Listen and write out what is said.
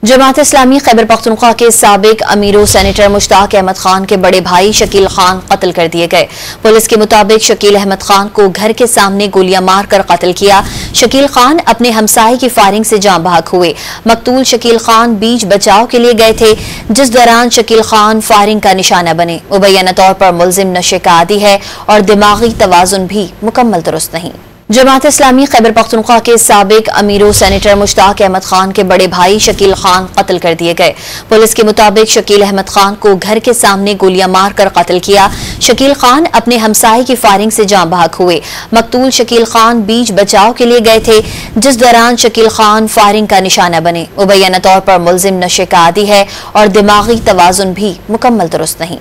जमात इस्लामी खैबर पख्तूनख्वा के साबिक अमीर सेनेटर मुश्ताक अहमद खान के बड़े भाई शकील खान कत्ल कर दिए गए। पुलिस के मुताबिक शकील अहमद खान को घर के सामने गोलियां मारकर कत्ल किया। शकील खान अपने हमसाये की फायरिंग से जाँ बहक हुए। मकतूल शकील खान बीच बचाव के लिए गए थे, जिस दौरान शकील खान फायरिंग का निशाना बने। मुबैना तौर पर मुलजिम नशे का आदी है और दिमागी तवाजुन भी मुकम्मल दुरुस्त नहीं। जमात इस्लामी खैबर पख्तूनख्वा के साबिक अमीर सेनेटर मुश्ताक अहमद खान के बड़े भाई शकील खान कत्ल कर दिए गए। पुलिस के मुताबिक शकील अहमद खान को घर के सामने गोलियां मारकर कत्ल किया। शकील खान अपने हमसाये की फायरिंग से जाँ बहक हुए। मकतूल शकील खान बीच बचाव के लिए गए थे, जिस दौरान शकील खान फायरिंग का निशाना बने। मुबैना तौर पर मुलजिम नशे का आदी है और दिमागी तवाजुन भी मुकम्मल दुरुस्त नहीं।